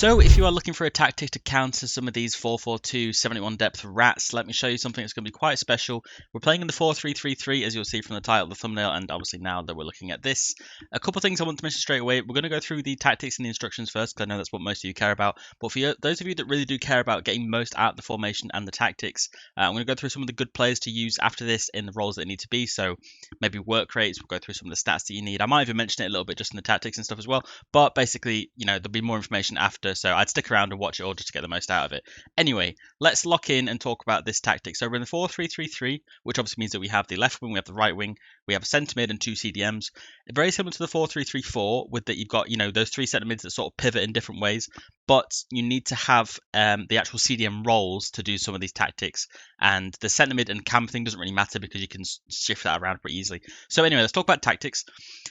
So if you are looking for a tactic to counter some of these 4-4-2, 71 depth rats, let me show you something that's going to be quite special. We're playing in the 4-3-3-3, as you'll see from the title of the thumbnail, and obviously now that we're looking at this. A couple of things I want to mention straight away. We're going to go through the tactics and the instructions first, because I know that's what most of you care about. But for those of you that really do care about getting most out of the formation and the tactics, I'm going to go through some of the good players to use after this in the roles that need to be. So maybe work rates, we'll go through some of the stats that you need. I might even mention it a little bit just in the tactics and stuff as well. But basically, there'll be more information after, so I'd stick around and watch it all just to get the most out of it. Anyway, let's lock in and talk about this tactic. So we're in the 4-3-3-3, which obviously means that we have the left wing, we have the right wing, we have a centre mid and two CDMs. Very similar to the 4-3-3-4, with that you've got, those three centre mids that sort of pivot in different ways, but you need to have the actual CDM roles to do some of these tactics, and the centre mid and cam thing doesn't really matter because you can shift that around pretty easily. So anyway, let's talk about tactics.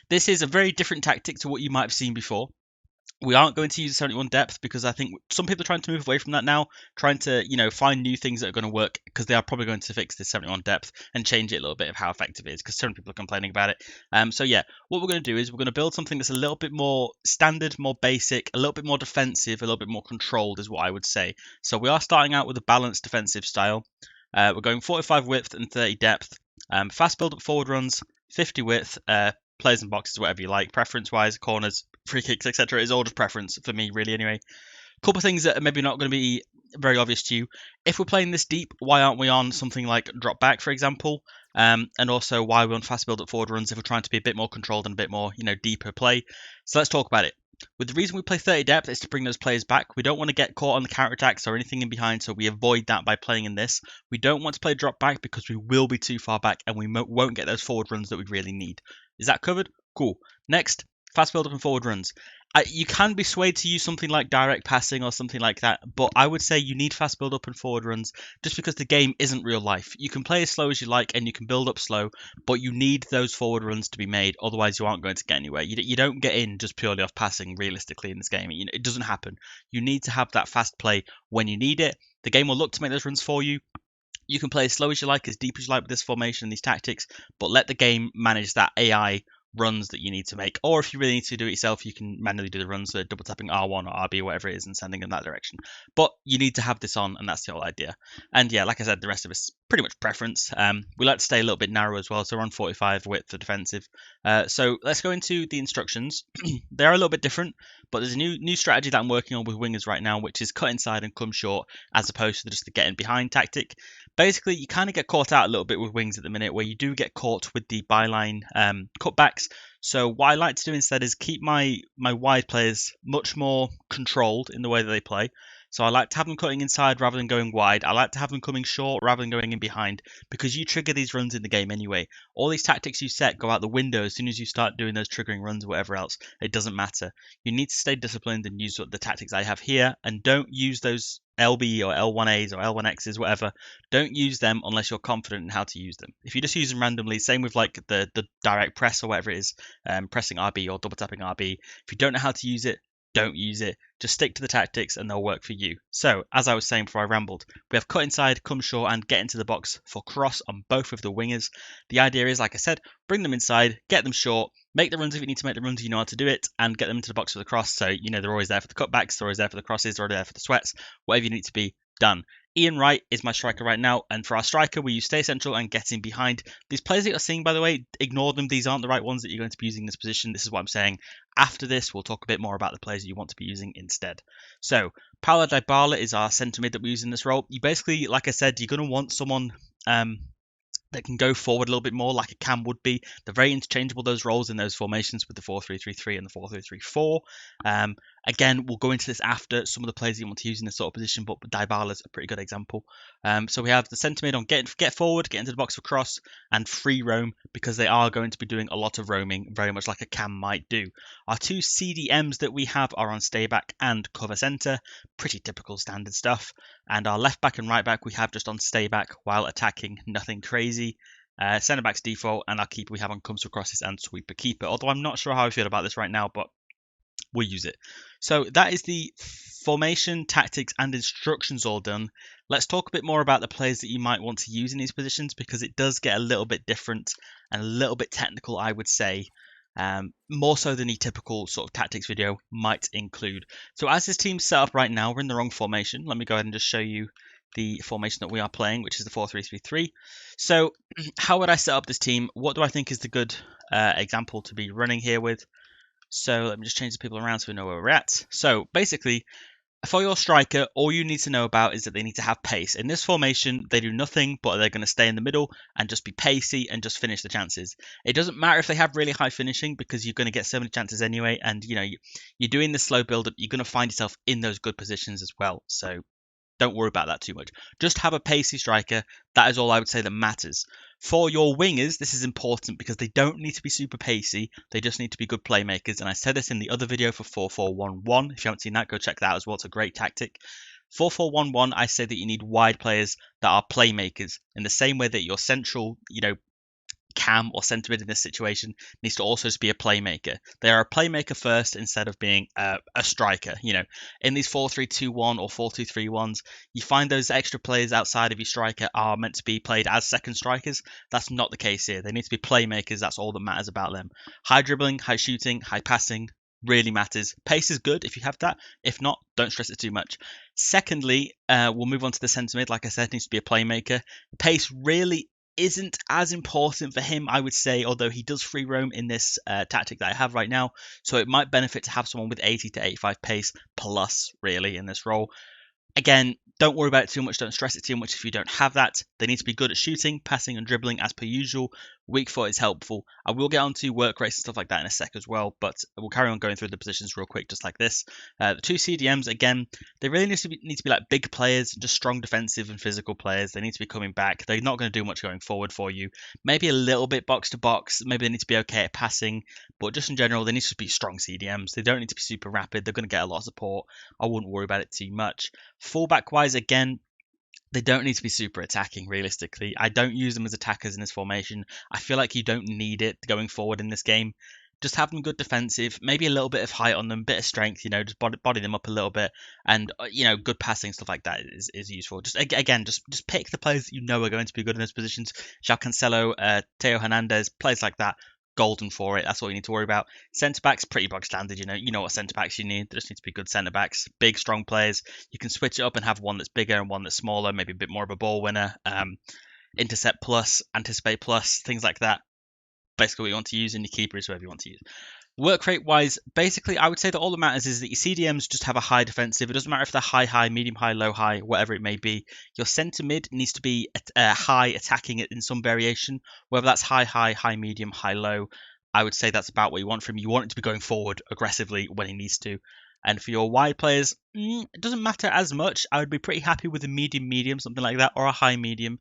This is a very different tactic to what you might have seen before. We aren't going to use 71 depth because I think some people are trying to move away from that now, trying to, find new things that are going to work, because they are probably going to fix this 71 depth and change it a little bit of how effective it is, because so many people are complaining about it. So yeah, what we're going to do is we're going to build something that's a little bit more standard, more basic, a little bit more defensive, a little bit more controlled is what I would say. So we are starting out with a balanced defensive style. We're going 45 width and 30 depth, fast build up forward runs, 50 width, players and boxes, whatever you like, preference-wise, corners, free kicks, etc. is all just preference for me, really, anyway. Couple of things that are maybe not going to be very obvious to you. If we're playing this deep, why aren't we on something like drop back, for example? And also why we're on fast build-up forward runs if we're trying to be a bit more controlled and a bit more, deeper play. So let's talk about it. With the reason we play 30 depth is to bring those players back. We don't want to get caught on the counter-attacks or anything in behind, so we avoid that by playing in this. We don't want to play drop back because we will be too far back and we won't get those forward runs that we really need. Is that covered? Cool. Next, fast build up and forward runs. You can be swayed to use something like direct passing or something like that, but I would say you need fast build up and forward runs just because the game isn't real life. You can play as slow as you like and you can build up slow, but you need those forward runs to be made, otherwise you aren't going to get anywhere. You don't get in just purely off passing realistically in this game. It doesn't happen. You need to have that fast play when you need it. The game will look to make those runs for you. You can play as slow as you like, as deep as you like with this formation and these tactics, but let the game manage that AI runs that you need to make. Or if you really need to do it yourself, you can manually do the runs, so double tapping R1 or RB, whatever it is, and sending in that direction. But you need to have this on, and that's the whole idea. And yeah, like I said, the rest of it's pretty much preference. We like to stay a little bit narrow as well, so we're on 45 width for defensive. So let's go into the instructions. They are a little bit different, but there's a new strategy that I'm working on with wingers right now, which is cut inside and come short, as opposed to just the get in behind tactic. Basically, you kind of get caught out a little bit with wings at the minute, where you do get caught with the byline cutbacks. So what I like to do instead is keep my wide players much more controlled in the way that they play. So I like to have them cutting inside rather than going wide. I like to have them coming short rather than going in behind, because you trigger these runs in the game anyway. All these tactics you set go out the window as soon as you start doing those triggering runs or whatever else. It doesn't matter. You need to stay disciplined and use the tactics I have here, and don't use those LB or L1As or L1Xs, whatever. Don't use them unless you're confident in how to use them. If you just use them randomly, same with like the direct press or whatever it is, pressing RB or double tapping RB. If you don't know how to use it, don't use it. Just stick to the tactics and they'll work for you. So, as I was saying before I rambled, we have cut inside, come short, and get into the box for cross on both of the wingers. The idea is, like I said, bring them inside, get them short, make the runs if you need to make the runs, you know how to do it, and get them into the box for the cross. So, they're always there for the cutbacks, they're always there for the crosses, they're always there for the sweats, whatever you need to be, done. Ian Wright is my striker right now, and for our striker, we use stay central and get in behind. These players that you're seeing, by the way, ignore them. These aren't the right ones that you're going to be using in this position. This is what I'm saying. After this, we'll talk a bit more about the players that you want to be using instead. So, Paulo Dybala is our centre mid that we use in this role. You basically, like I said, you're going to want someone that can go forward a little bit more, like a Cam would be. They're very interchangeable, those roles in those formations with the 4-3-3-3 and the 4-3-3-4. Again, we'll go into this after some of the players you want to use in this sort of position, but Dybala's a pretty good example. So we have the centre mid on get forward, get into the box for cross, and free roam, because they are going to be doing a lot of roaming, very much like a Cam might do. Our two CDMs that we have are on stay back and cover centre, pretty typical standard stuff. And our left back and right back we have just on stay back while attacking, nothing crazy. Centre back's default, and our keeper we have on comes to crosses and sweeper keeper. Although I'm not sure how I feel about this right now, but we'll use it. So that is the formation, tactics, and instructions all done. Let's talk a bit more about the players that you might want to use in these positions, because it does get a little bit different and a little bit technical, I would say. more so than the typical sort of tactics video might include. So as this team's set up right now, we're in the wrong formation. Let me go ahead and just show you the formation that we are playing, which is the 4-3-3-3. So how would I set up this team? What do I think is the good example to be running here with? So let me just change the people around so we know where we're at. So basically, for your striker, all you need to know about is that they need to have pace. In this formation, they do nothing, but they're going to stay in the middle and just be pacey and just finish the chances. It doesn't matter if they have really high finishing because you're going to get so many chances anyway. And, you know, you're doing the slow build-up. You're going to find yourself in those good positions as well. So don't worry about that too much. Just have a pacey striker. That is all I would say that matters. For your wingers, this is important because they don't need to be super pacey. They just need to be good playmakers. And I said this in the other video for 4-4-1-1. If you haven't seen that, go check that out as well. It's a great tactic. 4-4-1-1, I say that you need wide players that are playmakers in the same way that your central, cam or centre mid in this situation needs to also be a playmaker. They are a playmaker first instead of being a striker. In these 4-3-2-1 or 4-2-3-1s, you find those extra players outside of your striker are meant to be played as second strikers. That's not the case here. They need to be playmakers. That's all that matters about them. High dribbling, high shooting, high passing really matters. Pace is good if you have that. If not, don't stress it too much. Secondly, we'll move on to the centre mid. Like I said, needs to be a playmaker. Pace really isn't as important for him, I would say, although he does free roam in this tactic that I have right now. So it might benefit to have someone with 80 to 85 pace plus, really, in this role. Again, don't worry about it too much. Don't stress it too much if you don't have that. They need to be good at shooting, passing, and dribbling as per usual. Weak foot is helpful. I will get onto work rates and stuff like that in a sec as well, but we'll carry on going through the positions real quick, just like this. The two CDMs, again, they really need to be like big players, just strong defensive and physical players. They need to be coming back. They're not going to do much going forward for you. Maybe a little bit box to box. Maybe they need to be okay at passing, but just in general, they need to be strong CDMs. They don't need to be super rapid. They're going to get a lot of support. I wouldn't worry about it too much. Fullback wise, again, they don't need to be super attacking, realistically. I don't use them as attackers in this formation. I feel like you don't need it going forward in this game. Just have them good defensive, maybe a little bit of height on them, bit of strength, just body them up a little bit, and good passing, stuff like that is useful. Just again, just pick the players that you know are going to be good in those positions. João Cancelo, Theo Hernandez, players like that. Golden for it. That's all you need to worry about. Centre backs, pretty bog standard. You know what centre backs you need. They just need to be good centre backs, big, strong players. You can switch it up and have one that's bigger and one that's smaller, maybe a bit more of a ball winner. Intercept plus, anticipate plus, things like that. Basically, what you want to use, and your keeper is whoever you want to use. Work rate wise, basically, I would say that all that matters is that your CDMs just have a high defensive. It doesn't matter if they're high, medium high, low high, whatever it may be. Your centre mid needs to be high attacking it in some variation, whether that's high, medium, high, low. I would say that's about what you want from him. You want it to be going forward aggressively when he needs to. And for your wide players, it doesn't matter as much. I would be pretty happy with a medium, something like that, or a high medium.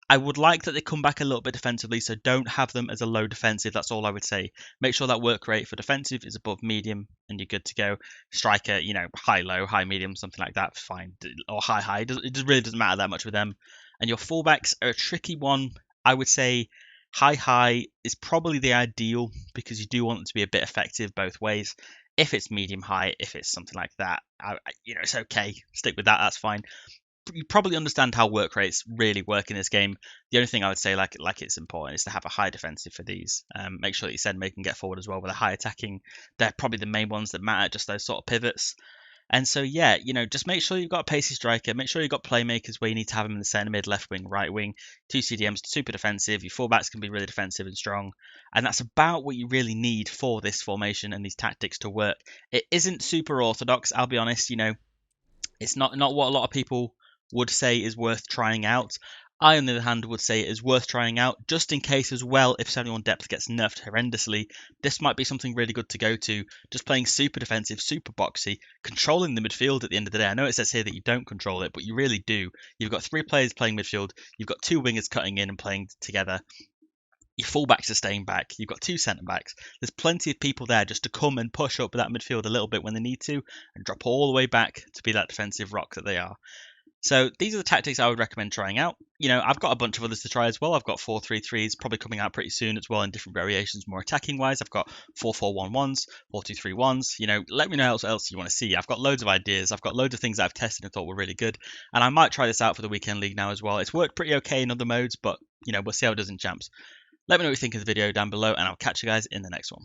I would like that they come back a little bit defensively, so don't have them as a low defensive. That's all I would say. Make sure that work rate for defensive is above medium, and you're good to go. Striker, high, low, high, medium, something like that, fine. Or high. It really doesn't matter that much with them. And your fullbacks are a tricky one. I would say high is probably the ideal because you do want them to be a bit effective both ways. If it's medium high, if it's something like that, it's okay. Stick with that. That's fine. You probably understand how work rates really work in this game. The only thing I would say, like it's important, is to have a high defensive for these. Make sure that you send, make, and get forward as well with a high attacking. They're probably the main ones that matter, just those sort of pivots. And so, yeah, just make sure you've got a pacey striker. Make sure you've got playmakers where you need to have them in the centre mid, left wing, right wing. Two CDMs, super defensive. Your fullbacks can be really defensive and strong. And that's about what you really need for this formation and these tactics to work. It isn't super orthodox, I'll be honest. It's not what a lot of people would say is worth trying out. I, on the other hand, would say it is worth trying out, just in case as well, if 71 depth gets nerfed horrendously, this might be something really good to go to. Just playing super defensive, super boxy, controlling the midfield at the end of the day. I know it says here that you don't control it, but you really do. You've got 3 players playing midfield, you've got 2 wingers cutting in and playing together. Your fullbacks are staying back. You've got 2 centre backs. There's plenty of people there just to come and push up that midfield a little bit when they need to, and drop all the way back to be that defensive rock that they are. So these are the tactics I would recommend trying out. I've got a bunch of others to try as well. I've got 4-3-3s probably coming out pretty soon as well in different variations, more attacking wise. I've got 4-4-1-1s, 4-2-3-1s. Let me know what else you want to see. I've got loads of ideas. I've got loads of things that I've tested and thought were really good. And I might try this out for the weekend league now as well. It's worked pretty okay in other modes, but we'll see how it does in champs. Let me know what you think of the video down below, and I'll catch you guys in the next one.